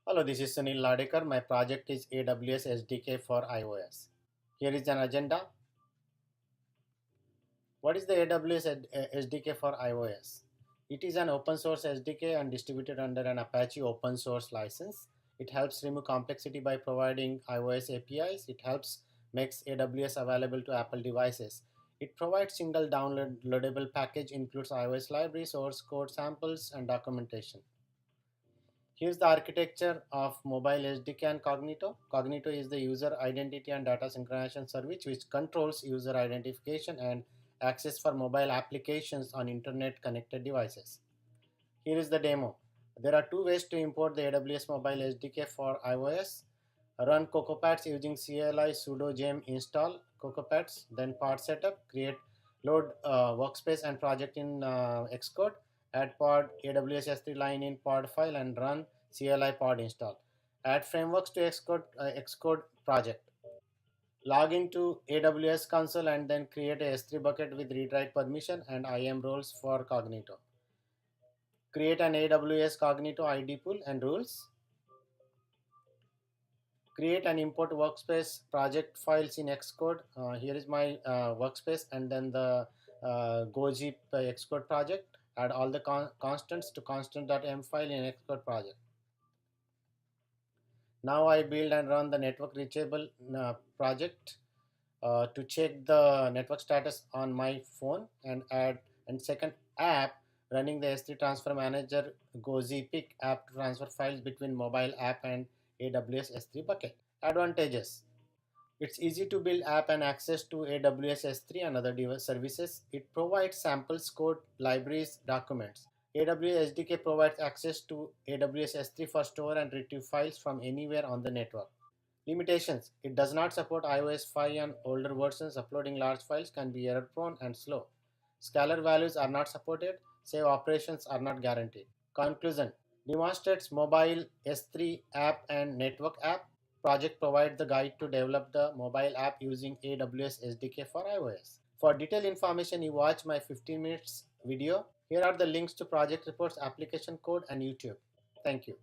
Hello, this is Sunil Ladekar. My project is AWS SDK for iOS. Here is an agenda. What is the AWS SDK for iOS? It is an open source SDK and distributed under an Apache open source license. It helps remove complexity by providing iOS APIs. It helps makes AWS available to Apple devices. It provides single downloadable package, includes iOS library, source code samples, and documentation. Here's the architecture of Mobile SDK and Cognito. Cognito is the user identity and data synchronization service which controls user identification and access for mobile applications on internet connected devices. Here is the demo. There are two ways to import the AWS Mobile SDK for iOS. Run CocoaPads using CLI sudo gem install CocoaPads, then pod setup, load workspace and project in Xcode, add pod AWS S3 line in pod file and run CLI pod install. Add frameworks to Xcode project. Log into AWS console and then create a S3 bucket with read-write permission and IAM roles for Cognito. Create an AWS Cognito ID pool and rules. Create and import workspace project files in Xcode. Here is my workspace and then the GoZip Xcode project. Add all the constants to constant.m file in Xcode project. Now I build and run the network reachable project to check the network status on my phone and second app running the S3 transfer manager GoZip app to transfer files between mobile app and AWS S3 bucket. Advantages: it's easy to build app and access to AWS S3 and other device services. It provides samples, code, libraries, documents. AWS SDK provides access to AWS S3 for store and retrieve files from anywhere on the network. Limitations: it does not support iOS 5 and older versions. Uploading large files can be error prone and slow. Scalar values are not supported. Save operations are not guaranteed. Conclusion: demonstrates mobile S3 app and network app. Project provides the guide to develop the mobile app using AWS SDK for iOS. For detailed information, you watch my 15 minutes video. Here are the links to project reports, application code, and YouTube. Thank you.